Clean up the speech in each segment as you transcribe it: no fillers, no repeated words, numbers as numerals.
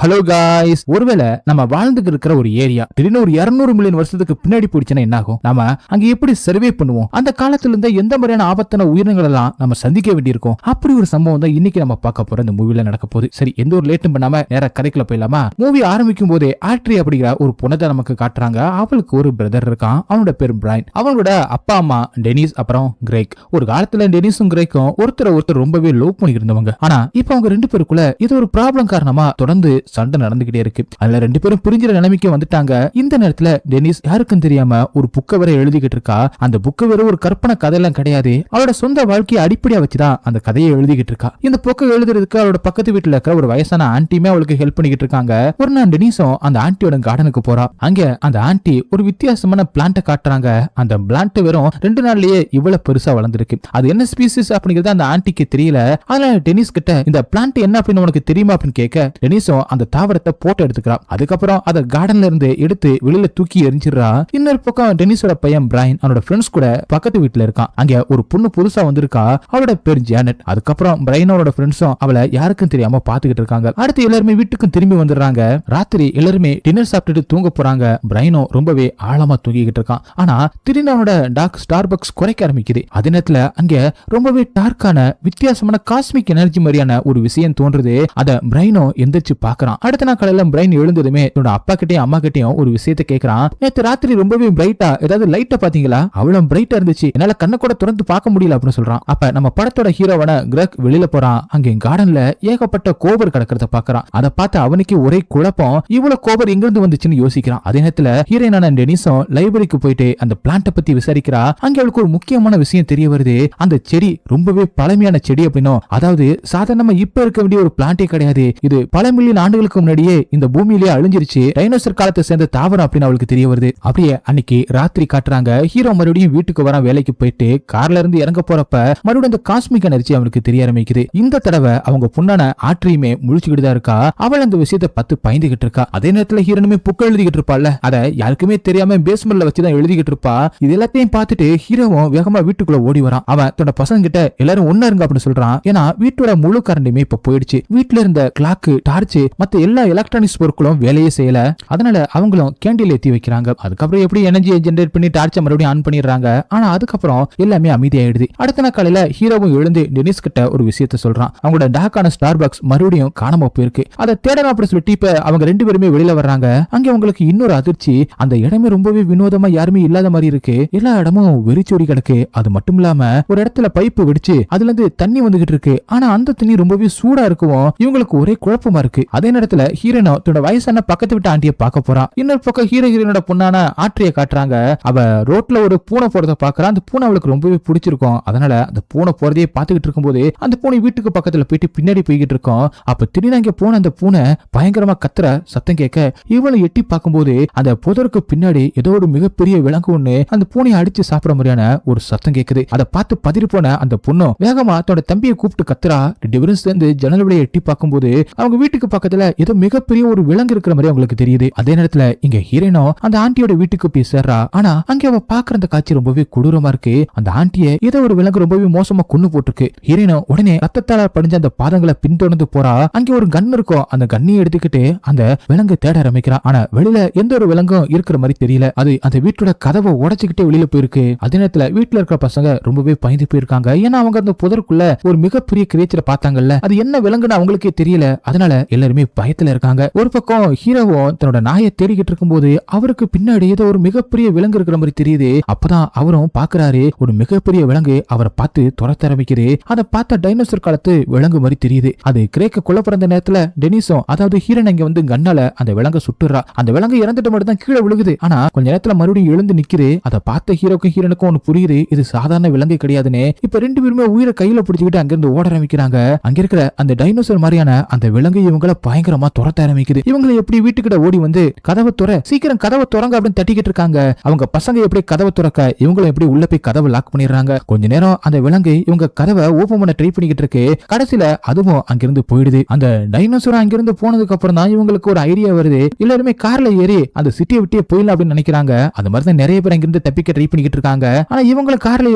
Hello guys, ஒருவேளை நம்ம வாழ்ந்துட்டு இருக்கிற ஒரு ஏரியா திடீர்னு ஒரு 200 மில்லியன் வருஷத்துக்கு பின்னாடி போயிடுச்சுன்னா என்ன ஆகும்? நம்ம அங்க எப்படி சர்வே பண்ணுவோம்? அந்த காலத்துல இருந்த எந்த மாதிரியான ஆபத்தான உயிரினங்கள் எல்லாம் நம்ம சந்திக்க வேண்டியிருக்கும்? அப்படி ஒரு சம்பவம் தான் இன்னைக்கு நம்ம பார்க்க போற இந்த மூவில நடக்க போகுது. சரி, எந்த ஒரு லேட்டும் பண்ணாம நேரா கதைக்குள்ள போயிடலாமா? மூவி ஆரம்பிக்கும் போதே ஆட்ரி அப்படிங்கிற ஒரு பொண்ணை நமக்கு காட்டுறாங்க. அவளுக்கு ஒரு பிரதர் இருக்கான். அவனோட பேர் பிரைன். அவங்களோட அப்பா அம்மா டெனிஸ் அப்புறம் கிரேக். ஒரு காலத்துல டெனிஸும் கிரேக்கும் ஒருத்தர் ரொம்பவே லவ் பண்ணி இருந்தவங்க. ஆனா இப்ப அவங்க ரெண்டு பேருக்குள்ள இது ஒரு ப்ராப்ளம் காரணமா தொடர்ந்து சண்டை நடந்துகிட்டே இருக்கு. அதுல ரெண்டு பேரும் பிரிஞ்சிற நிலைமைக்கு வந்துட்டாங்க. இந்த நேரத்துல டெனிஸ் யாருக்கும் தெரியாம ஒரு புக்கை வேற எழுதிக்கிட்டு இருக்கா. அந்த புக்கு வேற ஒரு கற்பனை கதையெல்லாம் கிடையாது. அவளோட சொந்த வாழ்க்கையை அடிப்படையா வச்சுதான் அந்த கதையை எழுதிக்கிட்டு இருக்கா. இந்த புக்கை எழுதுறதுக்கு அவளோட பக்கத்து வீட்டுல இருக்கிற ஒரு வயசான ஆண்டியுமே அவளுக்கு ஹெல்ப் பண்ணிக்கிட்டு இருக்காங்க. ஒரு நாள் டெனிஸும் அந்த ஆண்டியோட கார்டனுக்கு போறா. அங்க அந்த ஆண்டி ஒரு வித்தியாசமான பிளான்ட்டை காட்டுறாங்க. அந்த பிளான்ட் வெறும் 2 நாள்லயே இவ்வளவு பெருசா வளர்ந்துருக்கு. அது என்ன ஸ்பீசிஸ் அப்படிங்கிறது அந்த ஆண்டிக்கு தெரியல. அதனால டெனிஸ் கிட்ட இந்த பிளான்ட் என்ன அப்படின்னு உனக்கு தெரியுமா அப்படின்னு கேட்க டெனிஸும் அந்த தாவரத்தை போட்டோ எடுத்துக்கிறா. அதுக்கப்புறம் அதை கார்டன்ல இருந்து எடுத்து வெளியில தூக்கி எரிஞ்சிடறா. இன்னொரு பக்கம் டெனிஸோட பையன் பிரைன் அவனோட ஃப்ரெண்ட்ஸ் கூட பக்கத்து வீட்டுல இருக்கான். அங்க ஒரு பொண்ணு புதுசா வந்திருக்கா. அவளோட பேர் ஜானட். அதுக்கப்புறம் பிரைனோட ஃப்ரெண்ட்ஸும் அவளை யாருக்கும் தெரியாம பாத்துக்கிட்டு இருக்காங்க. அடுத்து எல்லாருமே வீட்டுக்கும் திரும்பி வந்துடுறாங்க. ராத்திரி எல்லாருமே டின்னர் சாப்பிட்டுட்டு தூங்க போறாங்க. பிரைனும் ரொம்பவே ஆழமா தூங்கிக்கிட்டு இருக்கான். ஆனா திடீர்னு அவனோட டார்க் ஸ்டார்பக்ஸ் குறைக்க ஆரம்பிக்குது. அதே நேரத்துல அங்க ரொம்பவே டார்க்கான வித்தியாசமான காஸ்மிக் எனர்ஜி மாதிரியான ஒரு விஷயம் தோன்றுது. அத பிரைனும் எந்திரிச்சு பாக்குறான். அடுத்த நாள் காலையில பிரைன் எழுந்ததுமே தன்னோட அப்பா கிட்டயும் அம்மா கிட்டயும் ஒரு விஷயத்தை கேட்கறான். நேத்து ராத்திரி ரொம்பவே பிரைட்டா ஏதாவது லைட்ட பாத்தீங்களா? அவ்வளவு பிரைட்டா இருந்துச்சு, என்னால கண்ணை கூட திறந்து பார்க்க முடியல அப்படின்னு சொல்றான். அப்ப நம்ம படத்தோட ஹீரோவான கிரெக் வெளியில போறான். அங்க கார்டன்ல ஏகப்பட்ட கோபர் கிடக்கிறத பாக்குறான். அதை பார்த்து அவனுக்கு ஒரே குழப்பம். இவ்வளவு கோபர் எங்க இருந்து வந்துச்சுன்னு யோசிக்கிறான். அதே நேரத்துல ஹீரோயினான டெனிஸும் லைப்ரரிக்கு போயிட்டு அந்த பிளான்ட்டை பத்தி விசாரிக்கிறா. அங்க அவளுக்கு ஒரு முக்கியமான விஷயம் தெரிய வருது. அந்த செடி ரொம்பவே பழமையான செடி அப்படின்னும், அதாவது சாதாரணமா இப்ப இருக்க வேண்டிய ஒரு பிளான்ட்டே கிடையாது. இது பல மில்லியன் ஆண்டுகளுக்கு முன்னாடியே இந்த பூமியிலேயே அழிஞ்சிருச்சு. டைனோசர் காலத்தை சேர்ந்த தாவரம் அப்படின்னு அவளுக்கு தெரிய வருது. அப்படியே அன்னைக்கு ராத்திரி காட்டுறாங்க. ஹீரோ மறுபடியும் வீட்டுக்கு வர வேலைக்கு போயிட்டு கார்ல இருந்து இறங்க போறப்ப மறுபடியும் இந்த காஸ்மிக் எனர்ஜி அவனுக்கு தெரிய ஆரம்பிக்குது. இந்த தடவை அவங்க பொண்ணான ஆட்ரியுமே முழிச்சுக்கிட்டு தான் இருக்கா. அவள் அந்த விஷயத்தை பார்த்து பயந்துகிட்டு இருக்கா. அதே நேரத்துல ஹீரோனுமே புக் எழுதிக்கிட்டு இருப்பாள். அதை யாருக்குமே தெரியாம பேஸ்மெண்ட்ல வச்சுதான் எழுதிக்கிட்டு இருப்பா. இது எல்லாத்தையும் பார்த்துட்டு ஹீரோவும் வேகமா வீட்டுக்குள்ள ஓடி வரான். அவன் தன்னோட பசங்க கிட்ட எல்லாரும் ஒன்னா இருங்க அப்படின்னு சொல்றான். ஏன்னா வீட்டோட முழு கரண்டுமே இப்ப போயிடுச்சு. வீட்டுல இருந்த கிளாக், டார்ச், மத்த எல்லா எலக்ட்ரானிக்ஸ் பொருட்களும் வேலையே செய்யல. அதனால அவங்களும் கேண்டில் ஏத்தி வைக்கிறாங்க. அதுக்கப்புறம் எப்படி எனர்ஜியை ஜெனரேட் பண்ணி டார்ச்சை மறுபடியும் ஆன் பண்ணிடுறாங்க. ஆனா அதுக்கப்புறம் எல்லாமே அமைதியாயிடுது. அடுத்த நாள் காலையில ஹீரோவும் எழுந்து டெனிஸ் கிட்ட ஒரு விஷயத்த சொல்றான். அவங்களோட டார்க்கான ஸ்டார்பக்ஸ் மறுபடியும் காணாம போயிருக்கு. அதை தேடலாம் அப்படின்னு சொல்லிட்டு இப்ப அவங்க ரெண்டு பேருமே வெளியில வர்றாங்க. அங்க அவங்களுக்கு இன்னொரு அதிர்ச்சி. அந்த இடமே ரொம்பவே வினோதமா யாருமே இல்லாத மாதிரி இருக்கு. எல்லா இடமும் வெறிச்சோடி கிடக்கு. அது மட்டும் இல்லாம ஒரு இடத்துல பைப்பு வெடிச்சு அதுல இருந்து தண்ணி வந்துகிட்டு இருக்கு. ஆனா அந்த தண்ணி ரொம்பவே சூடா இருக்கும். இவங்களுக்கு ஒரே குழப்பமா இருக்கு. அதே நேரத்துல ஹீரோனோ தன்னோட வயசான பக்கத்து விட்டு ஆண்டியை பார்க்க போறான். இன்னொரு பக்கம் ஹீரோயினோட பொண்ணான ஆட்ரிய காட்டுறாங்க. அவ ரோட்ல ஒரு பூனை போறதை பாக்குறான். அந்த பூனை அவளுக்கு ரொம்பவே பிடிச்சிருக்கும். அதனால அந்த பூனை போறதையே பாத்துக்கிட்டு இருக்கும்போது அந்த பூனை வீட்டுக்கு பக்கத்துல போயிட்டு பின்னாடி போய்கிட்டு இருக்கோம். அப்ப திடீர்னு அங்க போன அந்த பூனை பயங்கரமா கத்துற சத்தம் கேட்க இவளை எட்டி பார்க்கும்போது அந்த புதருக்கு பின்னாடி ஏதோ ஒரு மிகப்பெரிய விலங்கு ஒண்ணு அந்த பூனையை அடிச்சு சாப்பிட மாதிரியான ஒரு சத்தம் கேக்குது. அதை பார்த்து பதறி போன அந்த பொண்ணும் வேகமா தன்னோட தம்பியை கூப்பிட்டு கத்துறா. ரெண்டு பேரும் சேர்ந்து ஜன்னல் வழியை எட்டி பார்க்கும்போது அவங்க வீட்டுக்கு பக்கத்துல ஏதோ மிகப்பெரிய ஒரு விலங்கு இருக்கிற மாதிரி அவங்களுக்கு தெரியுது. அதே நேரத்துல இங்க ஹீரோயினோ அந்த ஆண்டியோட வீட்டுக்கு போய் சேர்றா. ஆனா அங்க அவ பாக்குற அந்த காட்சி ரொம்பவே கொடூரமா இருக்கு. அந்த ஆண்டியை ஏதோ ஒரு விலங்கு ரொம்பவே மோசமா கொன்னு போட்டிருக்கு. ஹீரோயினோ உடனே ரத்தத்தால படிஞ்ச அந்த பாதங்களை பின்தொடர்ந்து போறா. அங்க ஒரு கன் இருக்கும். அந்த கண்ணையை எடுத்துக்கிட்டு அந்த விலங்கு தேட ஆரம்பிக்கிறா. ஆனா வெளியில எந்த ஒரு விலங்கும் இருக்கிற மாதிரி தெரியல. அது அந்த வீட்டோட கதவை உடைச்சுக்கிட்டே வெளியில போயிருக்கு. அதே நேரத்துல வீட்டுல இருக்கிற பசங்க ரொம்பவே பயந்து போயிருக்காங்க. ஏன்னா அவங்க அந்த புதருக்குள்ள ஒரு மிகப்பெரிய கிரேச்சரை பார்த்தாங்கல்ல. அது என்ன விலங்குன்னு அவங்களுக்கே தெரியல. அதனால எல்லாருமே பயத்துல இருக்காங்க. ஒரு பக்கம் ஹீரோவும் தன்னோட நாயை தேடிக்கிட்டு இருக்கும்போது அவருக்கு பின்னாடி ஏதோ ஒரு மிகப்பெரிய விலங்கு இருக்கிற மாதிரி தெரியுது. அப்பதான் அவரும் பாக்குறாரு. ஒரு மிகப்பெரிய விலங்கு அவரை பார்த்து துரத்த ஆரம்பிக்குது. அதை பார்த்த டைனோசர் காலத்து விலங்கு மாதிரி தெரியுது. அது கிரேக்க கொல்ல பிறந்த நேரத்துல டெனிஸும் அதாவது ஹீரோன் இங்க வந்து கண்ணால அந்த விலங்கை சுட்டுறா. அந்த விலங்கு இறந்துட்டு மட்டும் தான் கீழே விழுகுது. ஆனா கொஞ்ச நேரத்துல மறுபடியும் எழுந்து நிக்குது. அதை பார்த்த ஹீரோக்கும் ஹீரோனுக்கும் ஒன்னு புரியுது. இது சாதாரண விலங்கு கிடையாதுன்னு. இப்ப ரெண்டு பேருமே உயிரை கையில பிடிச்சிக்கிட்டு அங்கிருந்து ஓட ஆரம்பிக்கிறாங்க. அங்க இருக்கிற அந்த டைனோசர் மாதிரியான அந்த விலங்கு இவங்களை பயங்கரமா துரத்த ஆரம்பிக்குது. இவங்களை எப்படி வீட்டுக்கிட்ட ஓடி வந்து கதவை துற, சீக்கிரம் கதவை துறங்க அப்படின்னு தட்டிக்கிட்டு இருக்காங்க. அவங்க பசங்க எப்படி கதவை துறக்க இவங்களும் எப்படி உள்ள போய் கதவை லாக் பண்ணிடுறாங்க. கொஞ்ச நேரம் அந்த விலங்கு இவங்க கதவை ஓபன் பண்ண ட்ரை பண்ணிக்கிட்டு இருக்கு. கடைசியில அதுவும் அங்கிருந்து போயிடுது. அந்த டைனோசர் அங்கிருந்து போனதுக்கு அப்புறம் தான் இவங்களுக்கு ஒரு ஐடியா வருது. எல்லாருமே கார்ல ஏறி அந்த சிட்டியை விட்டே போயிடலாம் அப்படின்னு நினைக்கிறாங்க. அந்த மாதிரி தான் நிறைய பேர் அங்கிருந்து தப்பிக்க ட்ரை பண்ணிக்கிட்டு இருக்காங்க. ஆனா இவங்களும் கார்ல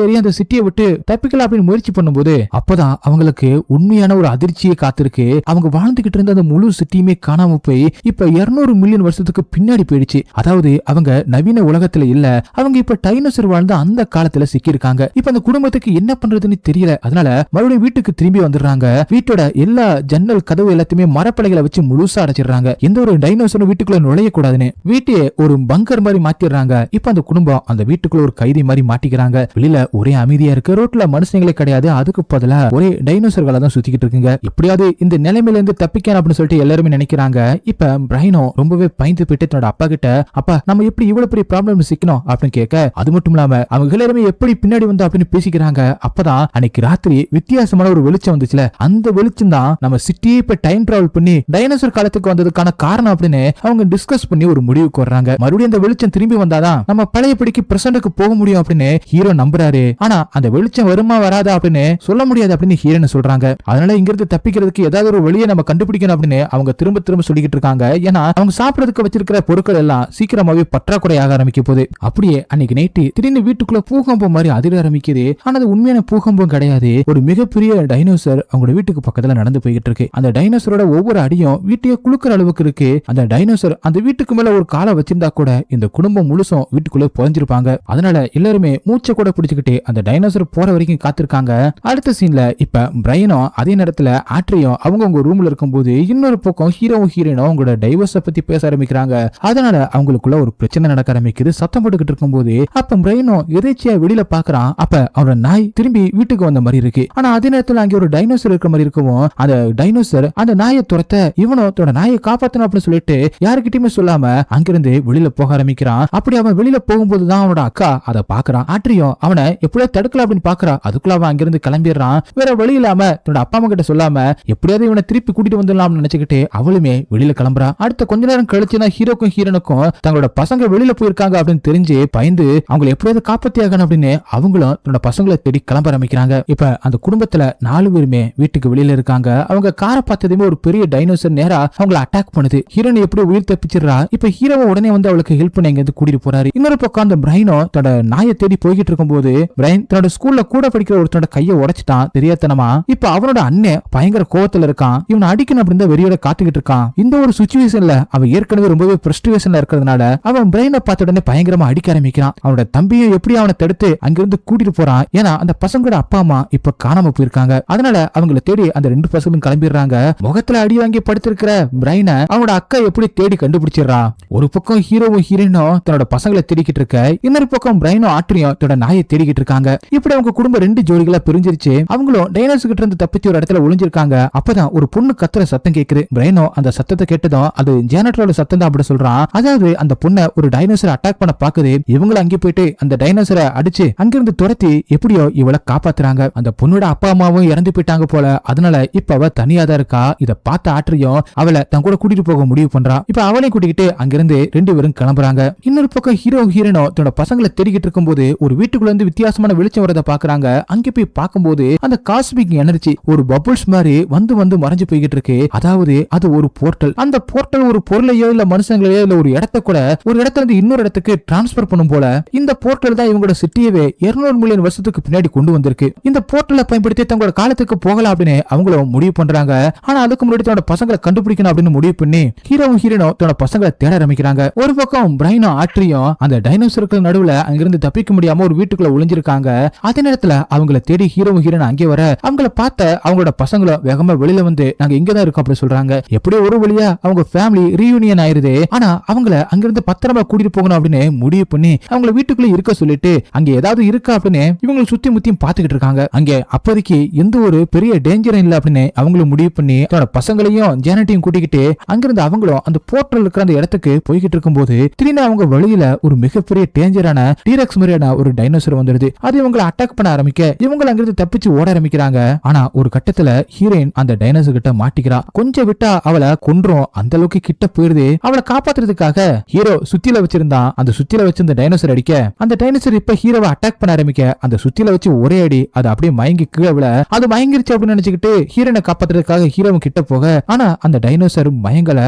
ஏறி அந்த சிட்டியை விட்டு தப்பிக்கலாம் அப்படின்னு முயற்சி பண்ணும்போது அப்பதான் அவங்களுக்கு உண்மையான ஒரு அதிர்ச்சியை காத்திருக்கு. அவங்க வாழ்ந்துகிட்டு இருந்த அந்த முழு முழு சிட்டியுமே காணாம போய் இப்ப 200 மில்லியன் வருஷத்துக்கு பின்னாடி போயிடுச்சு. அதாவது அவங்க நவீன உலகத்துல இல்ல, அவங்க இப்ப டைனோசர் வாழ்ந்த அந்த காலத்துல சிக்கி இருக்காங்க. இப்ப அந்த குடும்பத்துக்கு என்ன பண்றதுன்னு தெரியல. அதனால மறுபடியும் வீட்டுக்கு திரும்பி வந்துடுறாங்க. வீட்டோட எல்லா ஜன்னல் கதவு எல்லாத்தையுமே மரப்பலைகளை வச்சு முழுசா அடைச்சிடுறாங்க. எந்த ஒரு டைனோசரும் வீட்டுக்குள்ள நுழைய கூடாதுன்னு வீட்டையே ஒரு பங்கர் மாதிரி மாத்திடுறாங்க. இப்ப அந்த குடும்பம் அந்த வீட்டுக்குள்ள ஒரு கைதி மாதிரி மாட்டிக்கிறாங்க. வெளியில ஒரே அமைதியா இருக்கு. ரோட்ல மனுஷங்களே கிடையாது. அதுக்கு பதிலா ஒரே டைனோசர்களை தான் சுத்திக்கிட்டு இருக்குங்க. எப்படியாவது இந்த நிலைமையில இருந்து தப்பிக்கணும் அப்படின்னு சொல்லிட்டு எல்லாருமே நினைக்கிறாங்க. இப்ப பிரைனோ ரொம்பவே பயந்து போயிட்டு தன்னோட அப்பா கிட்ட, அப்பா நம்ம எப்படி இவ்வளவு பெரிய ப்ராப்ளம் சிக்கணும் அப்படின்னு கேட்க, அது மட்டும் இல்லாம அவங்க எல்லாருமே எப்படி பின்னாடி வந்து அப்படின்னு பேசிக்கிறாங்க. அப்பதான் அன்னைக்கு ராத்திரி வித்தியாசமான ஒரு வெளிச்சம் வந்துச்சுல, அந்த வெளிச்சம் தான் நம்ம சிட்டியே இப்ப டைம் டிராவல் பண்ணி டைனோசர் காலத்துக்கு வந்ததுக்கான காரணம் அப்படின்னு அவங்க டிஸ்கஸ் பண்ணி ஒரு முடிவுக்கு வர்றாங்க. மறுபடியும் அந்த வெளிச்சம் திரும்பி வந்தாதான் நம்ம பழையபடிக்கு பிரசன்ட்க்கு போக முடியும் அப்படின்னு ஹீரோ நம்புறாரு. ஆனா அந்த வெளிச்சம் வருமா வராதா அப்படின்னு சொல்ல முடியாது அப்படின்னு ஹீரோன்னு சொல்றாங்க. அதனால இங்க இருந்து தப்பிக்கிறதுக்கு ஏதாவது ஒரு வழியை நம்ம கண்டுபிடிக்கணும் அப்படின்னு அவங்க திரும்ப திரும்ப சொல்லிக்கிட்டு இருக்காங்க. ஏன்னா அவங்க சாப்பிடறதுக்கு வச்சிருக்கிற பொருட்கள் எல்லாம் சீக்கிரமாவே பற்றாக்குறையாக ஆரம்பிக்க போகுது. அப்படியே அன்னைக்கு நைட்டு திடீர்னு வீட்டுக்குள்ள பூகம்பம் மாதிரி அதிர ஆரம்பிக்குது. ஆனா அது உண்மையான பூகம்பம் கிடையாது. ஒரு மிகப்பெரிய டைனோசர் அவங்களோட வீட்டுக்கு பக்கத்துல நடந்து போய்கிட்டு இருக்கு. அந்த டைனோசரோட ஒவ்வொரு அடியும் வீட்டையே குலுக்குற அளவுக்கு இருக்கு. அந்த டைனோசர் அந்த வீட்டுக்கு மேல ஒரு காலை வச்சிருந்தா கூட இந்த குடும்பம் முழுசும் வீட்டுக்குள்ள புதைஞ்சிருப்பாங்க. அதனால எல்லாருமே மூச்சை கூட பிடிச்சுக்கிட்டு அந்த டைனோசர் போற வரைக்கும் காத்திருக்காங்க. அடுத்த சீன்ல இப்ப பிரையனும் அதே நேரத்துல ஆட்ரியும் அவங்க ரூம்ல இருக்கும்போது இன்னொரு பக்கம் ஹீரோவும் ஹீரோயினும் அவங்களோட டைவர்ஸ பத்தி பேச ஆரம்பிக்கிறாங்க. அதனால அவங்களுக்குள்ள ஒரு பிரச்சனை நடக்க ஆரம்பிக்குது. சத்தம் போட்டுக்கிட்டு இருக்கும்போது அப்ப பிரையனும் எதேச்சியா வெளியில பாக்குறான். அப்ப அவரோட நாய் திரும்பி வீட்டுக்கு வந்த மாதிரி இருக்கு. ஆனா அதே நேரத்துல அங்க ஒரு டைனோசர் இருக்கிற மாதிரி இருக்கவும் அந்த டைனோசர் அந்த நாயை துரத்த இவனும் தன்னோட நாயை காப்பாத்தணும் அப்படின்னு சொல்லிட்டு யாருக்கிட்டயுமே சொல்லாம அங்கிருந்து வெளியில போக ஆரம்பிக்கிறான். அப்படி அவன் வெளியில போகும்போதுதான் அவனோட அக்கா அதை பாக்குறான். ஆட்ரியும் அவனை எப்படியா தடுக்கல அப்படின்னு பாக்குறா. அதுக்குள்ள அவன் அங்கிருந்து கிளம்பிடுறான். வேற வழி இல்லாம தன்னோட அப்பா அம்மா கிட்ட சொல்லாம எப்படியாவது இவனை திருப்பி கூட்டிட்டு வந்துடலாம்னு நினைச்சுக்கிட்டு அவளுமே வெளியில கிளம்புறான். அடுத்த கொஞ்ச நேரம் கழிச்சுனா ஹீரோக்கும் ஹீரோனுக்கும் தங்களோட பசங்க வெளியில போயிருக்காங்க அப்படின்னு தெரிஞ்சு பயந்து அவங்களை எப்படியாவது காப்பாத்தி ஆகணும் அப்படின்னு அவங்களும் தன்னோட பசங்களை தேடி கிளம்ப ஆரம்பிக்கிறாங்க. இப்ப அந்த குடும்பத்துல 4 பேருமே வீட்டுக்கு வெளியில இருக்காங்க. அவங்க காரை பார்த்ததுமே ஒரு பெரிய டைனோசர் நேரா அவங்களை அட்டாக் பண்ணுது. ஹீரோன் எப்படி உயிர் தப்பிச்சிடுறா. இப்ப ஹீரோவை உடனே வந்து அவளுக்கு ஹெல்ப் பண்ணி எங்க கூட்டிட்டு போறாரு. இன்னொரு பக்கம் அந்த பிரைனோ தன்னோட நாயை தேடி போய்கிட்டு இருக்கும் போது பிரைன் தன்னோட ஸ்கூல்ல கூட படிக்கிற ஒருத்தனோட கையை உடைச்சிட்டான் தெரியாதனமா. இப்ப அவனோட அண்ணன் பயங்கர கோவத்துல இருக்கான். இவனை அடிக்கணும் அப்படின்னு வெறியோட காத்துக்கிட்டு இருக்கான். இந்த ஒரு சிச்சுவேஷன்ல அவன் ஏற்கனவே ரொம்பவே ஃப்ரஸ்ட்ரேஷன்ல இருக்கிறதுனால அவன் பிரைனை பார்த்த உடனே பயங்கரமா அடிக்க ஆரம்பிக்கிறான். அவனோட தம்பியும் எப்படி அவனை தடுத்து அங்கிருந்து கூட்டிட்டு போறான். ஏன்னா அந்த பசங்களோட அப்பா அம்மா இப்ப காணாம போயிருக்காங்க. அதனால அவங்களை தேடி அந்த 2 பசங்களும் கிளம்பிடுறாங்க. முகத்துல அடி வாங்கி படுத்திருக்கிற பிரைனை அவனோட அக்கா எப்படி தேடி கண்டுபிடிச்சிடறா. ஒரு பக்கம் ஹீரோவும் ஹீரோயினும் தன்னோட பசங்களை தேடிக்கிட்டு இருக்க, இன்னொரு பக்கம் பிரைனும் ஆட்ரியும் தன்னோட நாயை தேடிக்கிட்டு இருக்காங்க. இப்படி அவங்க குடும்பம் 2 ஜோடிகளா பிரிஞ்சிருச்சு. அவங்களும் டைனோசர் கிட்ட இருந்து தப்பிச்சு ஒரு இடத்துல ஒளிஞ்சிருக்காங்க. அப்பதான் ஒரு பொண்ணு கத்துற சத்தம் கேக்குது. பிரைனோ அந்த சத்தத்தை கேட்டதும் அது ஜேனட்டரோட சத்தம் தான் அப்படி சொல்றான். அதாவது அந்த பொண்ணை ஒரு டைனோசர் அட்டாக் பண்ண பாக்குது. இவங்களும் அங்கே போயிட்டு அந்த டைனோசரை அடிச்சு அங்கிருந்து துரத்தி எப்படியோ இவளை காப்பாத்துறாங்க. அந்த பொண்ணோட அப்பா அம்மாவும் இறந்து போயிட்டாங்க போல. அதனால இப்ப அவ தனியா தான் இருக்கா. இத பார்த்த ஆட்ரியும் அவளை தன் கூட கூட்டிட்டு போக முடிவு பண்றா. இப்ப அவளையும் கூட்டிக்கிட்டு அங்கிருந்து 2 பேரும் கிளம்புறாங்க. இன்னொரு பக்கம் ஹீரோ ஹீரோனோ தன்னோட பசங்களை தேடிக்கிட்டு இருக்கும்போது ஒரு வீட்டுக்குள்ள இருந்து வித்தியாசமான வெளிச்சம் வரத பாக்குறாங்க. அங்க போய் பார்க்கும்போது அந்த காஸ்மிக் எனர்ஜி ஒரு பபுள்ஸ் மாதிரி வந்து வந்து மறைஞ்சு போய்கிட்டு இருக்கு. அதாவது அது ஒரு போர்ட்டல். அந்த போர்ட்டல் ஒரு பொருளையோ இல்ல மனுஷங்களையோ இல்ல ஒரு இடத்தை கூட ஒரு இடத்துல இருந்து இன்னொரு இடத்துக்கு டிரான்ஸ்பர் பண்ணும் போல இந்த போர்ட்டல் தான் இவங்களோட சிட்டியவே 200 மில்லியன் வருஷத்துக்கு பின்னாடி கொண்டு வந்திருக்கு. இந்த போர்ட்டலை பயன்படுத்தி தங்களோட காலத்துக்கு போகலாம் அப்படின்னு அவங்களும் முடிவு பண்றாங்க. ஆனா அதுக்கு முன்னாடி தன்னோட பசங்களை கண்டுபிடிக்கணும் அப்படின்னு முடிவு பண்ணி ஹீரோவும் ஹீரோனும் தன்னோட பசங்களை தேட ஆரம்பிக்கிறாங்க. ஒரு பக்கம் பிரைனும் ஆட்ரியும் அந்த டைனோசருக்கு நடுவுல அங்கிருந்து தப்பிக்க முடியாம ஒரு வீட்டுக்குள்ள ஒளிஞ்சிருக்காங்க. அதே நேரத்துல அவங்களை தேடி ஹீரோவும் ஹீரோன் அங்கே வர அவங்களை பார்த்த அவங்களோட பசங்களும் வேகமா வெளியில வந்து நாங்க இங்கதான் இருக்கோம் அப்படி சொல்றாங்க. எப்படியோ ஒரு வழியா அவங்க ஃபேமிலி ரீயூனியன் ஆயிருது. ஆனா அவங்கள அங்கிருந்து பத்திரமா கூட்டிட்டு போகணும் அப்படின்னு முடிவு பண்ணி அவங்களை வீட்டுக்குள்ள இருக்க சொல்லிட்டு அங்க ஏதாவது இருக்கா அப்படின்னு இவங்க சுத்தி முத்தியும் பாத்துக்கிட்டு இருக்காங்க. அங்க அப்போதைக்கு எந்த ஒரு பெரிய டேஞ்சரும் இல்ல அப்படின்னு அவங்களும் முடிவு பண்ணி தன்னோட பசங்களையும் ஜானட்டையும் கூட்டிக்கிட்டு அங்கிருந்து அவங்களும் அந்த போர்ட்டல் இருக்கிற அந்த இடத்துக்கு போய்கிட்டு இருக்கும்போது திடீர்னு அவங்க வழியில ஒரு மிகப்பெரிய டேஞ்சரான டீரெக்ஸ் மாதிரியான ஒரு டைனோசர் வந்துருது. அது இவங்களை அட்டாக் பண்ண ஆரம்பிக்க இவங்க அங்கிருந்து தப்பிச்சு ஓட ஆரம்பிக்கிறாங்க. ஆனா ஒரு கட்டத்துல ஹீரோயின் அந்த டைனோசர் கிட்ட மாட்டிக்கிறா. கொஞ்சம் விட்டா அவளை கொன்றும் அந்த அளவுக்கு கிட்ட போயிருது. அவளை காப்பாத்துறதுக்காக ஹீரோ சுத்தில வச்சிருந்தான். அந்த சுத்தில வச்சு அந்த டைனோசர் அடிக்க அந்த டைனோசர் இப்ப ஹீரோவை அட்டாக் பண்ண ஆரம்பிக்க அந்த சுத்தில வச்சு ஒரே அடி அது அப்படியே மயங்கி கீழே விழ அது மயங்கிருச்சு அப்படின்னு நினைச்சுக்கிட்டு ஹீரோனை காப்பாத்துறதுக்காக ஹீரோவும் கிட்ட போக ஆனா அந்த டைனோசர் மயங்கர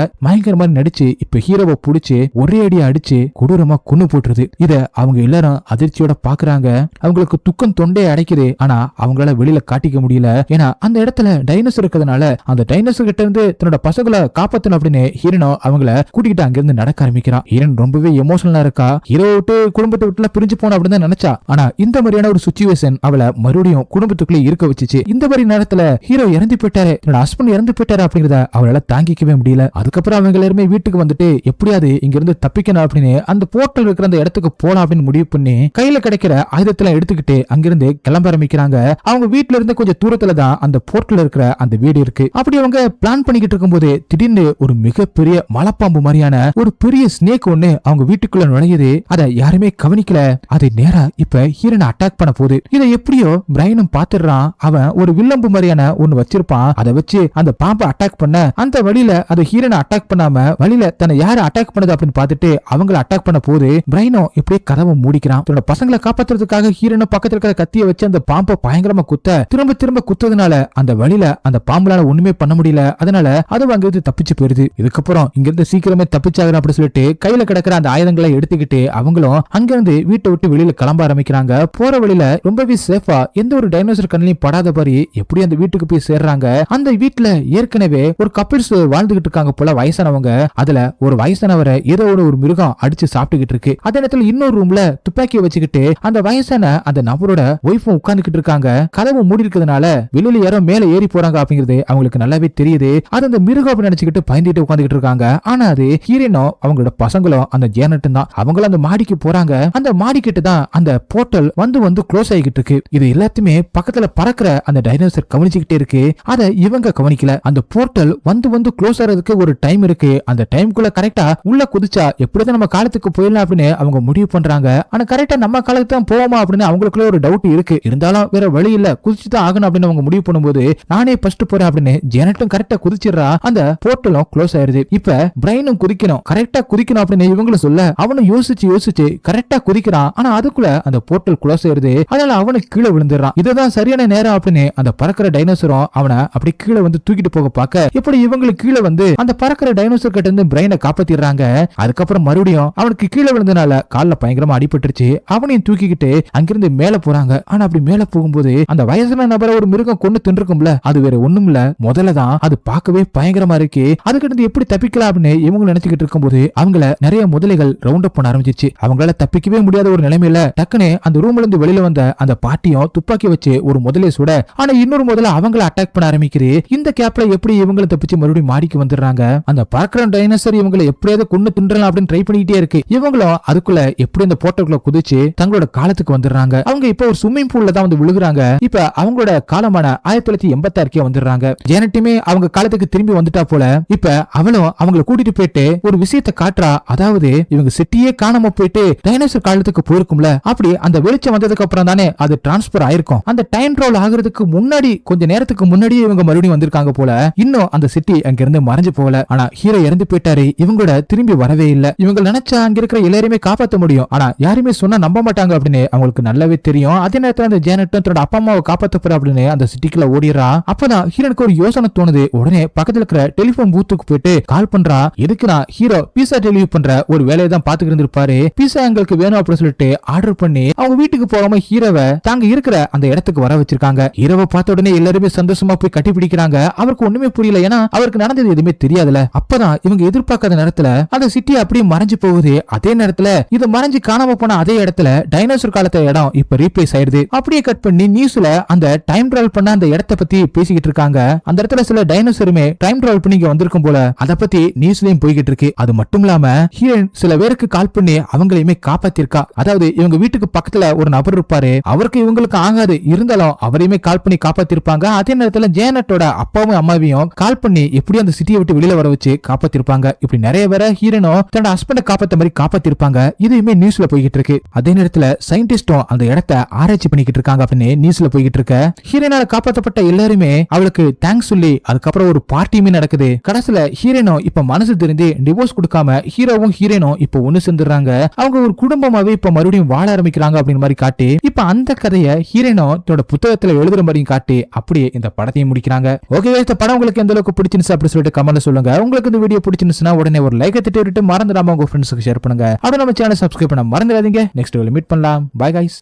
மாதிரி நடிச்சு இப்ப ஹீரோவை புடிச்சு ஒரே அடியா அடிச்சு கொடூரமா கொன்னு போட்டுருது. இத அவங்க எல்லாரும் அதிர்ச்சியோட பாக்குறாங்க. அவங்களுக்கு துக்கம் தொண்டையை அடைக்குது. ஆனா அவங்களால வெளியில காட்டிக்க முடியல. ஏன்னா அந்த இடத்துல டைனோசர் இருக்கிறதுனால அந்த டைனோசர் கிட்ட இருந்து தன்னோட பசங்களை காப்பாத்தணும் அப்படின்னு ஹீரோனோ அவங்கள கூட்டிக்கிட்டு அங்கிருந்து நடக்க ஆரம்பிக்கிறான். ஹீரோன் ரொம்பவே எமோஷனலா இருக்கா. ஹீரோ விட்டு குடும்பத்தை விட்டுல பிரிஞ்சு போன அப்படின்னு தான் நினைச்சா. ஆனா இந்த மாதிரியான ஒரு சிச்சுவேஷன் அவளை மறுபடியும் குடும்பத்துக்குள்ளே இருக்க வச்சுச்சு. இந்த மாதிரி நேரத்துல ஹீரோ இறந்து போயிட்டாரு, என்னோட ஹஸ்பண்ட் இறந்து போயிட்டாரு அப்படிங்கறத அவளால தாங்கிக்கவே முடியல. அதுக்கப்புறம் அவங்க எல்லாருமே வீட்டுக்கு வந்துட்டு எப்படியாவது இங்க இருந்து தப்பிக்கணும் அப்படின்னு அந்த போர்ட்டல் இருக்கிற அந்த இடத்துக்கு போலாம் அப்படின்னு முடிவு பண்ணி கையில கிடைக்கிற ஆயுதத்தெல்லாம் எடுத்துக்கிட்டு அங்கிருந்து கிளம்ப ஆரம்பிக்கிறாங்க. அவங்க வீட்டுல இருந்து கொஞ்சம் தூரத்துல தான் அந்த போர்ட்டல் இருக்கிற அந்த வீடு இருக்கு. அப்படி அவங்க பிளான் பண்ணிக்கிட்டு இருக்கும்போது திடீர்னு ஒரு மிகப்பெரிய மலைப்பாம்பு மாதிரியான ஒரு பெரிய ஸ்னேக் ஒண்ணு அவங்க வீட்டுக்குள்ள நுழையுது. அதை யாருமே கவனிக்கல. அதை நேரா இப்ப ஹீரோனை அட்டாக் பண்ண போகுது. இதை எப்படியோ பிரைனும் பாத்துறான். அவன் ஒரு வில்லம்பு மாதிரியான ஒண்ணு வச்சிருப்பான். அதை வச்சு அந்த பாம்பை அட்டாக் பண்ண அந்த வழியில அதை ஹீரோனை அட்டாக் பண்ணாம வழியில தன்னை யாரு அட்டாக் பண்ணது அப்படின்னு பார்த்துட்டு அவங்கள அட்டாக் பண்ண போது பிரைனோ இப்படியே கதவை மூடிக்கிறான். தன்னோட பசங்களை காப்பாத்துறதுக்காக ஹீரோனை பக்கத்துல இருக்கிற கத்தியை வச்சு அந்த பாம்பை பயங்கரமா குத்த திரும்ப திரும்ப குத்துறதுனால அந்த வழியில அந்த பாம்புலால ஒண்ணுமே பண்ண முடியல. அதனால அது அங்கிருந்து தப்பிச்சு போயிருது. இதுக்கப்புறம் இங்கிருந்து சீக்கிரமே தப்பிச்சாகணும் அப்படின்னு சொல்லிட்டு கையில கிடக்கிற அந்த ஆயுதங்களை எடுத்துக்கிட்டு அவங்களும் அங்கிருந்து வீட்டை விட்டு வெளியில கிளம்ப ஆரம்பிக்கிறாங்க. போற வழியில ரொம்பவே சேஃபா எந்த ஒரு டைனோசர் கண்ணிலையும் படாத மாதிரி எப்படி அந்த வீட்டுக்கு போய் சேர்றாங்க. அந்த வீட்டுல ஏற்கனவே ஒரு கப்பிள்ஸ் வாழ்ந்துகிட்டு இருக்காங்க போல வயசானவங்க. அதுல ஒரு வயசானவரை ஏதோ ஒரு மிருகம் அடிச்சு சாப்பிட்டுக்கிட்டு இருக்கு. அதே நேரத்துல இன்னொரு ரூம்ல துப்பாக்கியை வச்சுக்கிட்டு அந்த வயசான அந்த நபரோட ஒய்ஃபும் உட்கார்ந்துகிட்டு இருக்காங்க. கதவு மூடி இருக்கிறதுனால வெளியில யாரோ மேல ஏறி போறாங்க அப்படிங்கிறது அவங்களுக்கு நல்லாவே தெரியுது. அது அந்த மிருகம் அப்படின்னு நினைச்சுக்கிட்டு பயந்துட்டு உட்காந்துக்கிட்டு இருக்காங்க. ஆனா அது ஹீரோனோ அவங்களோட பசங்களும் அந்த ஜேனட்டும் தான். அவங்களும் அந்த மாடிக்கு போறாங்க. அந்த மாடிக்கிட்டு தான் அந்த போர்ட்டல் வந்து க்ளோஸ் ஆகிட்டு இருக்கு. இது எல்லாத்தையுமே பக்கத்துல பறக்கிற அந்த டைனோசர் கவனிச்சுக்கிட்டே இருக்கு. அதை இவங்க கவனிக்கல. அந்த போர்ட்டல் வந்து க்ளோஸ் ஆகிறதுக்கு ஒரு டைம் இருக்கு. அந்த டைம்குள்ள கரெக்டா உள்ள குதிச்சா எப்படிதான் நம்ம காலத்துக்கு போயிடலாம் அப்படின்னு அவங்க முடிவு பண்றாங்க. ஆனா கரெக்டா நம்ம காலத்துக்கு தான் போவோமா அப்படின்னு அவங்களுக்குள்ள ஒரு டவுட் இருக்கு. இருந்தாலும் வேற வழி இல்ல, குதிச்சுதான் ஆகணும் அப்படின்னு அவங்க முடிவு பண்ணும்போது நானே ஃபர்ஸ்ட் போறேன் அப்படின்னு ஜெனட்டும் கரெக்டா குதிச்சிடுறா. அந்த போர்ட்டலும் க்ளோஸ் ஆயிருது. இப்ப பிரைனும் குதிக்கணும், கரெக்டா குதிக்கணும் அப்படின்னு இவங்களும் சொல்ல அவனும் யோசிச்சு கரெக்டா குதிக்கிறான். ஆனா அதுக்குள்ள அந்த போர்ட்டல் க்ளோஸ் ஆயிருது. அதனால அவனுக்கு கீழே விழுந்துடுறான். இதுதான் சரியான நேரம் அப்படின்னு அந்த பறக்கிற டைனோசரும் அவனை அப்படி கீழே வந்து தூக்கிட்டு போக பார்க்க இப்படி இவங்களுக்கு கீழே வந்து அந்த பறக்கிற டைனோசர் கிட்ட இருந்து பிரைனை காப்பாத்திடுறாங்க. அதுக்கப்புறம் மறுபடியும் அவனுக்கு கீழே விழுந்தனால கால்ல பயங்கரமா அடிபட்டுருச்சு. அவனையும் தூக்கிக்கிட்டு அங்கிருந்து மேல போறாங்க. ஆனா அப்படி மேல போகும்போது அந்த வயசான நபரை ஒரு மிருகம் கொண்டு தின்றுக்கும்ல, அது வேற ஒண்ணும் இல்ல, முதல்ல தான் அது பார்க்கவே பயங்கரமா இருக்கு. அதுக்கிட்ட எப்படி தப்பிக்கலாம் அப்படின்னு இவங்க நினைச்சுக்கிட்டு இருக்கும்போது அவங்கள நிறைய முதலைகள் ரவுண்ட் அப் பண்ண ஆரம்பிச்சிச்சு. அவங்களால தப்பிக்கவே முடியாத ஒரு நிலைமையில டக்குனு அந்த ரூம்ல இருந்து வெளியில வந்த அந்த பாட்டியும் துப்பாக்கி வச்சு ஒரு முதலையை சுட, ஆனா இன்னொரு முதல்ல அவங்கள அட்டாக் பண்ண ஆரம்பிக்குது. இந்த கேப்ல எப்படி இவங்களை தப்பிச்சு மறுபடியும் மாடிக்கு வந்துடுறாங்க. அந்த பறக்கிற டைனோசர் இவங்களை எப்படியாவது கொண்டு தின்றலாம் அப்படின்னு ட்ரை பண்ணிக்கிட்டே இருக்கு. இவங்களும் அதுக்குள்ள எப்படி அந்த போர்ட்டலுக்குள்ள குதிச்சு தங்களோட காலத்துக்கு வந்துடுறாங்க. அவங்க இப்ப ஒரு ஸ்விம்மிங் பூல்ல தான் வந்து விழுகுறாங்க. இப்ப அவங்களோட காலமான 1986 வந்துடுறாங்க. ஜேனட்டுமே அவங்க காலத்துக்கு திரும்பி வந்துட்டா போல. இப்ப அவளும் அவங்களை கூட்டிட்டு போயிட்டு ஒரு விஷயத்தை காட்டுறா. அதாவது இவங்க சிட்டியே காணாம போயிட்டு டைனோசர் காலத்துக்கு போயிருக்கும்ல, அப்படி அந்த வெளிச்சம் வந்ததுக்கு அப்புறம் தானே அது டிரான்ஸ்பர் ஆயிருக்கும். அந்த டைம் ட்ராவல் ஆகிறதுக்கு முன்னாடி கொஞ்ச நேரத்துக்கு முன்னாடியே இவங்க மறுபடியும் வந்திருக்காங்க போல. இன்னும் அந்த சிட்டி அங்க இருந்து மறைஞ்சு போகல. ஆனா ஹீரோ இறந்து போயிட்டாரு. இவங்களோட திரும்பி வரவே இல்ல. இவங்க நினைச்சா அங்க இருக்கிற எல்லாருமே காப்பாற்ற முடியும். ஆனா யாருமே சொன்னா நம்ப மாட்டாங்க அப்படின்னு அவங்களுக்கு நல்லாவே தெரியும். அதே நேரத்துல அந்த ஜேனட்டும் தன்னோட அப்பா அம்மாவை காப்பாத்த போற அப்படின்னு அந்த சிட்டிக்குள்ள ஓடிடுறா. அப்பதான் ஹீரோனுக்கு ஒரு யோசனை தோணுது. உடனே பக்கத்துல இருக்கிற டெலிபோன் பூத்துக்கு போயிட்டு கால் பண்றா. எதுக்குன்னா ஹீரோ பீஸா டெலிவரி பண்ற ஒரு வேலையை தான் பாத்துக்கிட்டு இருந்திருப்பாரு. பீஸா எங்களுக்கு வேணும் அப்படின்னு சொல்லிட்டு ஆர்டர் பண்ணி அவங்க வீட்டுக்கு போகாம ஹீரோவை தாங்க இருக்கிற அந்த இடத்துக்கு வர வச்சிருக்காங்க. ஹீரோவை பார்த்த உடனே எல்லாருமே சந்தோஷமா போய் கட்டி பிடிக்கிறாங்க. அவருக்கு ஒண்ணுமே புரியல, ஏன்னா அவருக்கு நடந்தது எதுவுமே தெரியாதுல. அப்பதான் இவங்க எதிர்பார்க்காத நேரத்துல அந்த சிட்டி அப்படியே மறைஞ்சு போகுது. அதே நேரத்துல இது மறைஞ்சு காணாம போன அதே இடத்துல டைனோசர் காலத்து இடம் இப்ப ரீப்ளேஸ் ஆயிருது. அப்படியே கட் பண்ணி நியூஸ்ல அந்த டைம் டிராவல் பண்ண அந்த இடத்தை பத்தி பேசிக்கிட்டு இருக்காங்க. அந்த இடத்துல சில டைனோசருமே டைம் டிராவல் பண்ணி வந்திருக்கும் போல, அத பத்தி நியூஸ்லயும் போய்கிட்டு இருக்கு. அது மட்டும் இல்லாம ஹீரோயின் சில பேருக்கு கால் பண்ணி அவங்களையுமே காப்பாத்திருக்கா. அதாவது இவங்க வீட்டுக்கு பக்கத்துல ஒரு நபர் இருப்பாரு, அவருக்கு இவங்களுக்கு ஆகாது, இருந்தாலும் அவரையுமே கால் பண்ணி காப்பாத்திருப்பாங்க. அதே நேரத்துல ஜேனட்டோட அப்பாவும் அம்மாவையும் கால் பண்ணி எப்படி அந்த சிட்டியை விட்டு வெளியில வர வச்சு காப்பாத்திருப்பாங்க. இப்படி நிறைய பேரை ஹீரோனும் தன்னோட ஹஸ்பண்ட காப்பாத்த மாதிரி காப்பாத்திருப்பாங்க. இதுவுமே நியூஸ்ல போய்கிட்டு இருக்கு. அதே நேரத்துல சயின்டிஸ்டும் அந்த இடத்தை ஆராய்ச்சி பண்ணிக்கிட்டு இருக்காங்க அப்படின்னு நியூஸ்ல போய்கிட்டு இருக்க. ஹீரோனால காப்பாற்றப்பட்ட எல்லாருமே அவளுக்கு தேங்க்ஸ் சொல்லி அதுக்கப்புறம் ஒரு பார்ட்டியுமே நடக்குது. கடைசியில ஹீரோனும் இப்ப மனசு தெரிஞ்சு டிவோர்ஸ் கொடுக்காம ஹீரோவும் ஹீரோனும் இப்ப ஒண்ணு சேர்ந்துடுறாங்க. அவங்க ஒரு குடும்பமாவே இப்ப மறுபடியும் வாழ ஆரம்பிக்கிறாங்க அப்படின்னு மாதிரி காட்டி இப்ப அந்த கதையை ஹீரோனும் தன்னோட புத்தகத்துல எழுதுற மாதிரியும் காட்டி அப்படியே இந்த படத்தையும் முடிக்கிறாங்க. ஓகே, இந்த படம் உங்களுக்கு எந்த அளவுக்கு பிடிச்சிருந்துச்சு அப்படின்னு சொல்லிட்டு கமெண்ட்ல சொல்லுங்க. உங்களுக்கு இந்த வீடியோ பிடிச்சிருந்துச்சுன்னா உடனே ஒரு லைக் தட்டி விட்டு மறந்துடாம உங்க ஃப்ரெண்ட்ஸ்க்கு ஷேர் பண்ணுங்க. அப்படியே நம்ம சேனலை சப்ஸ்கிரைப் பண்ண மறந்துடாதீங்க. நெக்ஸ்ட் வீடியோல மீட் பண்ணலாம். Bye guys.